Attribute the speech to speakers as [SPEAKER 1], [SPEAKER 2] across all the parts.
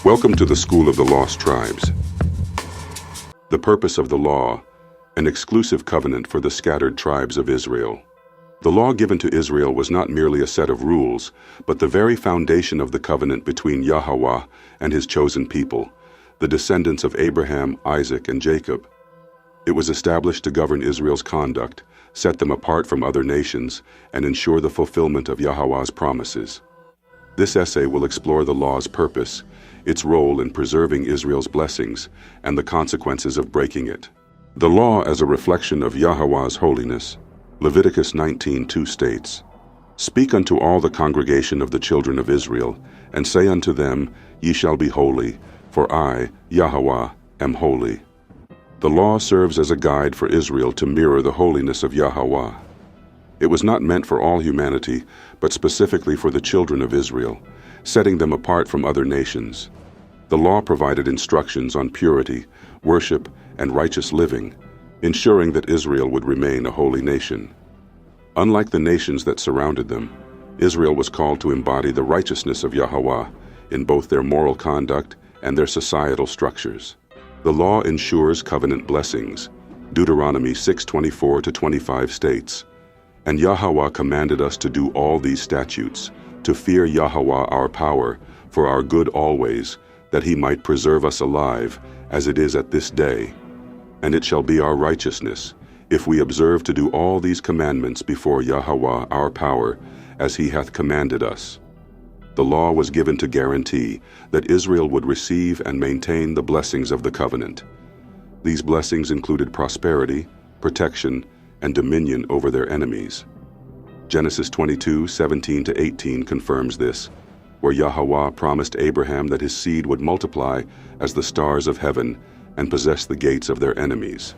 [SPEAKER 1] Welcome to the School of the Lost Tribes. The purpose of the law, an exclusive covenant for the scattered tribes of Israel. The law given to Israel was not merely a set of rules, but the very foundation of the covenant between Yahweh and his chosen people, the descendants of Abraham, Isaac, and Jacob. It was established to govern Israel's conduct, set them apart from other nations, and ensure the fulfillment of Yahweh's promises. This essay will explore the law's purpose, its role in preserving Israel's blessings, and the consequences of breaking it. The law as a reflection of Yahweh's holiness. Leviticus 19:2 states, "Speak unto all the congregation of the children of Israel, and say unto them, Ye shall be holy, for I, Yahweh, am holy." The law serves as a guide for Israel to mirror the holiness of Yahweh. It was not meant for all humanity, but specifically for the children of Israel, setting them apart from other nations. The law provided instructions on purity, worship, and righteous living, ensuring that Israel would remain a holy nation. Unlike the nations that surrounded them, Israel was called to embody the righteousness of Yahweh in both their moral conduct and their societal structures. The law ensures covenant blessings. Deuteronomy 6:24-25 states, "And Yahweh commanded us to do all these statutes, to fear Yahweh our power, for our good always, that he might preserve us alive, as it is at this day. And it shall be our righteousness, if we observe to do all these commandments before Yahweh our power, as he hath commanded us." The law was given to guarantee that Israel would receive and maintain the blessings of the covenant. These blessings included prosperity, protection, and dominion over their enemies. Genesis 22:17-18 confirms this, where Yahweh promised Abraham that his seed would multiply as the stars of heaven and possess the gates of their enemies.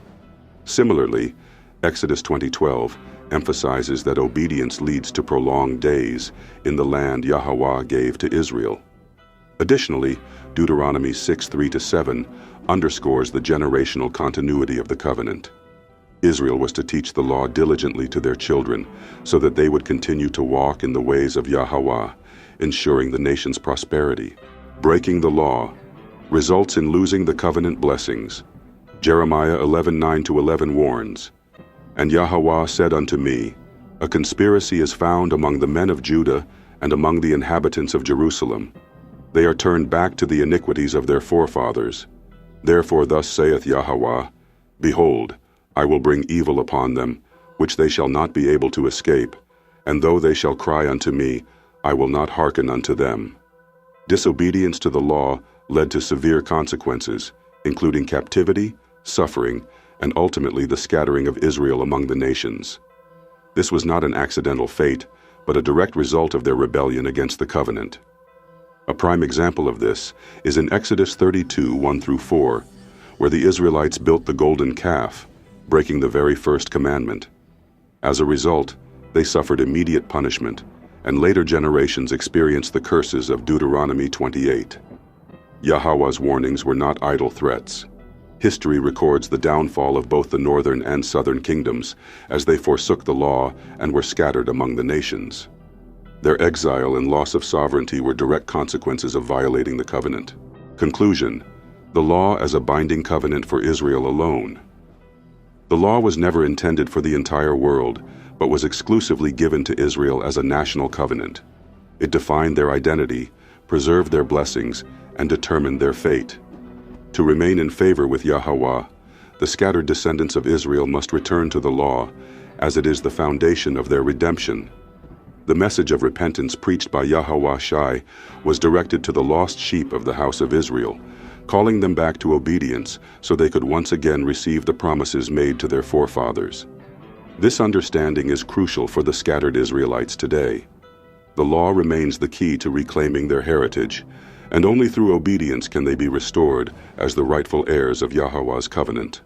[SPEAKER 1] Similarly, Exodus 20:12 emphasizes that obedience leads to prolonged days in the land Yahweh gave to Israel. Additionally, Deuteronomy 6:3-7 underscores the generational continuity of the covenant. Israel was to teach the law diligently to their children so that they would continue to walk in the ways of Yahweh, ensuring the nation's prosperity. Breaking the law results in losing the covenant blessings. Jeremiah 11:9-11 warns, "And Yahweh said unto me, A conspiracy is found among the men of Judah and among the inhabitants of Jerusalem. They are turned back to the iniquities of their forefathers. Therefore thus saith Yahweh, Behold, I will bring evil upon them, which they shall not be able to escape, and though they shall cry unto me, I will not hearken unto them." Disobedience to the law led to severe consequences, including captivity, suffering, and ultimately the scattering of Israel among the nations. This was not an accidental fate, but a direct result of their rebellion against the covenant. A prime example of this is in Exodus 32:1-4, where the Israelites built the golden calf, breaking the very first commandment. As a result, they suffered immediate punishment, and later generations experienced the curses of Deuteronomy 28. Yahweh's warnings were not idle threats. History records the downfall of both the northern and southern kingdoms as they forsook the law and were scattered among the nations. Their exile and loss of sovereignty were direct consequences of violating the covenant. Conclusion: the law as a binding covenant for Israel alone. The law was never intended for the entire world, but was exclusively given to Israel as a national covenant. It defined their identity, preserved their blessings, and determined their fate. To remain in favor with Yahweh, the scattered descendants of Israel must return to the law, as it is the foundation of their redemption. The message of repentance preached by Yahweh Shai was directed to the lost sheep of the house of Israel, calling them back to obedience so they could once again receive the promises made to their forefathers. This understanding is crucial for the scattered Israelites today. The law remains the key to reclaiming their heritage, and only through obedience can they be restored as the rightful heirs of Yahweh's covenant.